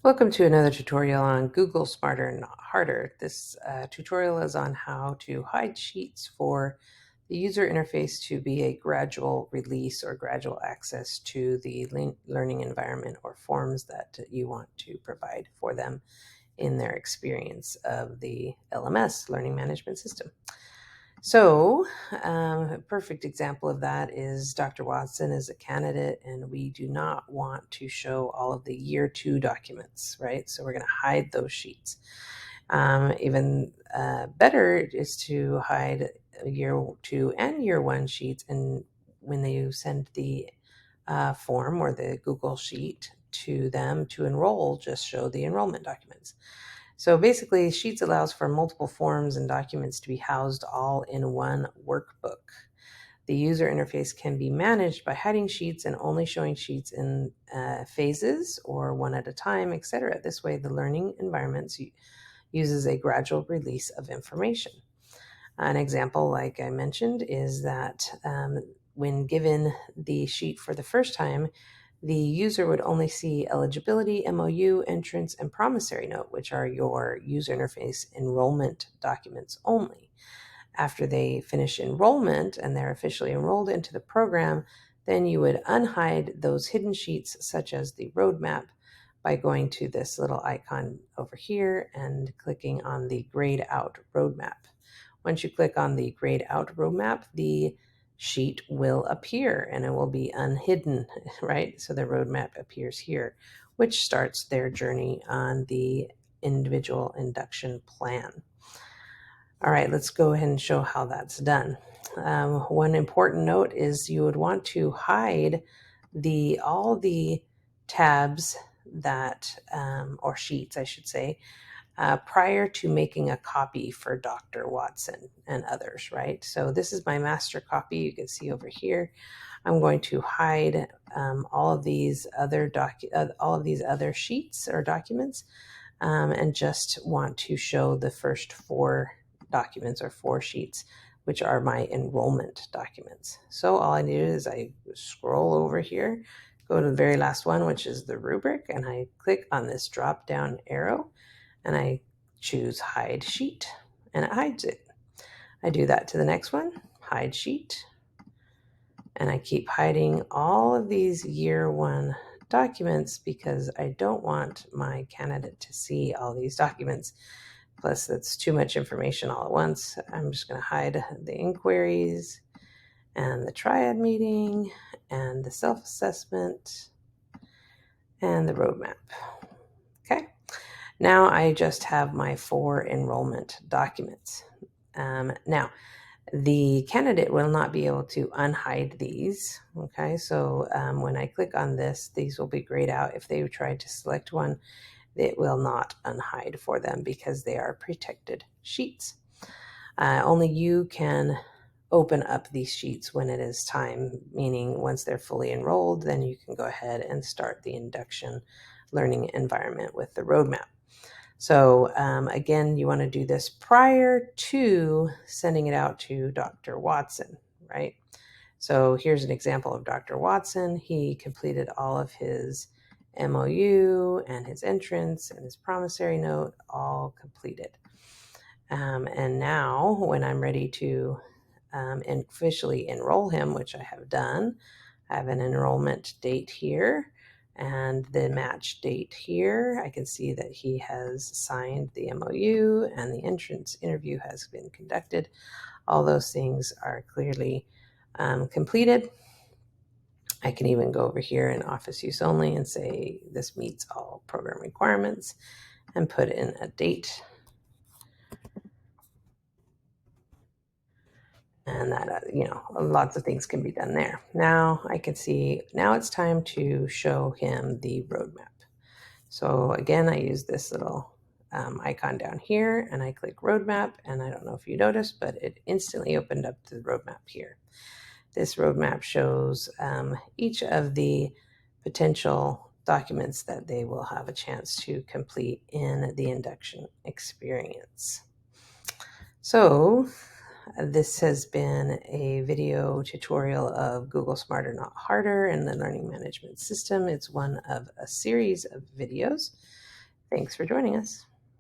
Welcome to another tutorial on Google Smarter Not Harder. This tutorial is on how to hide sheets for the user interface to be a gradual release or gradual access to the learning environment or forms that you want to provide for them in their experience of the LMS, Learning Management System. So, a perfect example of that is Dr. Watson is a candidate, and we do not want to show all of the year 2 documents, right? So, we're going to hide those sheets. Even better is to hide year 2 and year 1 sheets, and when you send the form or the Google Sheet to them to enroll, just show the enrollment documents. So basically, Sheets allows for multiple forms and documents to be housed all in one workbook. The user interface can be managed by hiding sheets and only showing sheets in phases or one at a time, etc. This way, the learning environment uses a gradual release of information. An example, like I mentioned, is that when given the sheet for the first time, the user would only see eligibility, MOU, entrance, and promissory note, which are your user interface enrollment documents only. After they finish enrollment and they're officially enrolled into the program, then you would unhide those hidden sheets, such as the roadmap, by going to this little icon over here and clicking on the grayed out roadmap. Once you click on the grayed out roadmap, the sheet will appear and it will be unhidden, right? So the roadmap appears here, which starts their journey on the individual induction plan. All right, let's go ahead and show how that's done. One important note is you would want to hide all the tabs that, or sheets, I should say, prior to making a copy for Dr. Watson and others, right? So this is my master copy. You can see over here. I'm going to hide all of these other sheets or documents, and just want to show the first 4 documents or 4 sheets, which are my enrollment documents. So all I do is I scroll over here, go to the very last one, which is the rubric, and I click on this drop down arrow and I choose hide sheet and it hides it. I do that to the next one, hide sheet, and I keep hiding all of these year 1 documents because I don't want my candidate to see all these documents. Plus, that's too much information all at once. I'm just going to hide the inquiries and the triad meeting and the self-assessment and the roadmap. Okay. Now I just have my 4 enrollment documents. Now, the candidate will not be able to unhide these. Okay, so when I click on this, these will be grayed out. If they try to select one, it will not unhide for them because they are protected sheets. Only you can open up these sheets when it is time, meaning once they're fully enrolled, then you can go ahead and start the induction learning environment with the roadmap. So again, you want to do this prior to sending it out to Dr. Watson, right? So here's an example of Dr. Watson. He completed all of his MOU and his entrance and his promissory note, all completed. And now when I'm ready to officially enroll him, which I have done, I have an enrollment date here and the match date here. I can see that he has signed the MOU and the entrance interview has been conducted. All those things are clearly completed. I can even go over here in Office Use Only and say this meets all program requirements and put in a date. And that, lots of things can be done there. Now I can see, now it's time to show him the roadmap. So again, I use this little icon down here and I click roadmap, and I don't know if you noticed, but it instantly opened up the roadmap here. This roadmap shows each of the potential documents that they will have a chance to complete in the induction experience. So this has been a video tutorial of Google Smarter Not Harder and the Learning Management System. It's one of a series of videos. Thanks for joining us.